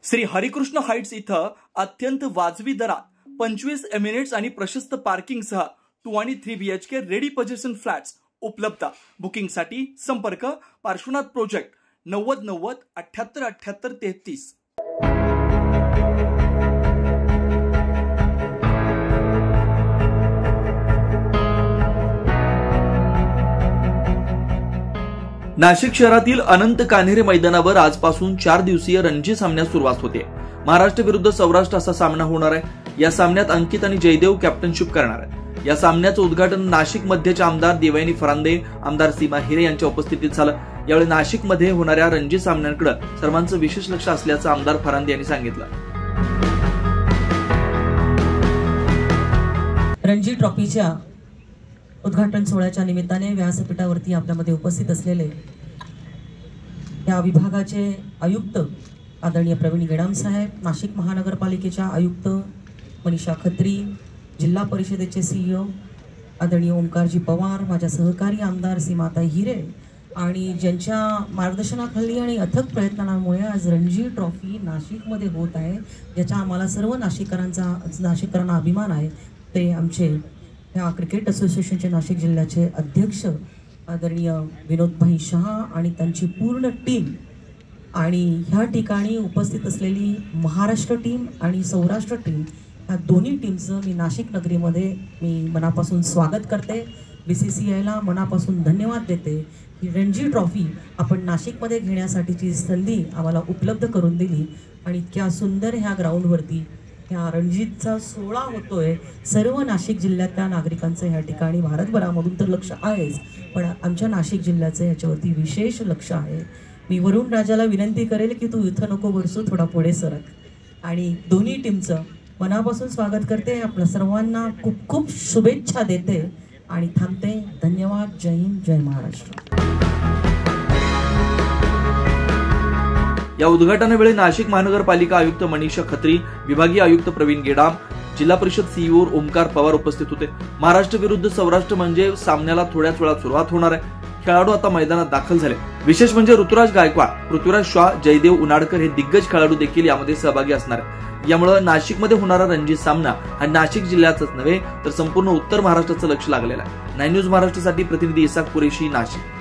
Shri Harikrishna Heights इथं अत्यंत वाजवी दरात 25 एमिनेट्स आणि प्रशस्त पार्किंगसह 2 आणि 3 BHK रेडी पोझिशन फ्लॅट्स उपलब्ध। बुकिंगसाठी संपर्क पार्श्वनाथ प्रोजेक्ट 90 90 78 78 33। नाशिक शहरातील अनंत कान्हेरे मैदानावर आजपासून 4 दिवसीय रणजी सामन्यास सुरुवात होते। महाराष्ट्र विरुद्ध सौराष्ट्र असा सामना होणार आहे। या सामन्यात अंकित आणि जयदेव कॅप्टनशिप करणार आहेत। या सामन्याचं उद्घाटन नाशिक मध्यचे आमदार देवयानी फरांदे, आमदार सीमा हिरे यांच्या उपस्थितीत झालं। यावेळी नाशिक मध्ये होणाऱ्या रणजी सामन्यांकडे सर्वांचं विशेष लक्ष असल्याचं आमदार फरांदे यांनी सांगितलं। रणजी ट्रॉफीच्या उद्घाटन सोहळ्याच्या निमित्ताने व्यासपीठावरती आपल्यामध्ये उपस्थित असलेले या विभागाचे आयुक्त आदरणीय प्रवीण गेडाम साहेब, नाशिक महानगरपालिकेच्या आयुक्त मनीषा खत्री, जिल्हा परिषदेचे CEO आदरणीय ओमकारजी पवार, माझ्या सहकारी आमदार सीमाताई हिरे आणि ज्यांच्या मार्गदर्शनाखाली आणि अथक प्रयत्नांमुळे आज रणजी ट्रॉफी नाशिकमध्ये होत आहे, ज्याचा आम्हाला सर्व नाशिककरांना अभिमान आहे, ते आमचे या क्रिकेट असोसिएशनचे नाशिक जिल्ह्याचे अध्यक्ष आदरणीय विनोदभाई शहा आणि त्यांची पूर्ण टीम आणि ह्या ठिकाणी उपस्थित असलेली महाराष्ट्र टीम आणि सौराष्ट्र टीम, ह्या दोन्ही टीमचं मी नाशिक नगरीमध्ये मी मनापासून स्वागत करते। BCCIला मनापासून धन्यवाद देते की रणजी ट्रॉफी आपण नाशिकमध्ये घेण्यासाठीची संधी आम्हाला उपलब्ध करून दिली आणि इतक्या सुंदर ह्या ग्राउंडवरती ह्या रणजीचा सोहळा होतोय। सर्व नाशिक जिल्ह्यातल्या नागरिकांचं ह्या ठिकाणी भारतभरामधून तर लक्ष आहेच, पण आमच्या नाशिक जिल्ह्याचं याच्यावरती विशेष लक्ष आहे। मी वरुण राजाला विनंती करेल की तू इथं नको बरसू, थोडा पुढे सरक आणि दोन्ही टीमचं मनापासून स्वागत करते। आपल्या सर्वांना खूप खूप शुभेच्छा देते आणि थांबते। धन्यवाद। जय हिंद, जय महाराष्ट्र। या उद्घाटनावेळी नाशिक महानगरपालिका आयुक्त मनीषा खत्री, विभागीय आयुक्त प्रवीण गेडाम, जिल्हा परिषद CEO ओमकार पवार उपस्थित होते। महाराष्ट्र विरुद्ध सौराष्ट्र म्हणजे सामन्याला थोड्याच वेळात सुरुवात होणार आहे। खेळाडू आता मैदानात दाखल झाले। विशेष म्हणजे ऋतुराज गायकवाड, पृथ्वीराज शॉ, जयदेव उनाडकर हे दिग्गज खेळाडू देखील यामध्ये सहभागी असणार आहेत। यामुळे नाशिकमध्ये होणारा रणजी सामना हा नाशिक जिल्ह्याचाच नव्हे तर संपूर्ण उत्तर महाराष्ट्राचं लक्ष लागलेलं आहे। 9 न्यूज महाराष्ट्रासाठी प्रतिनिधी इसाक कुरेशी, नाशिक।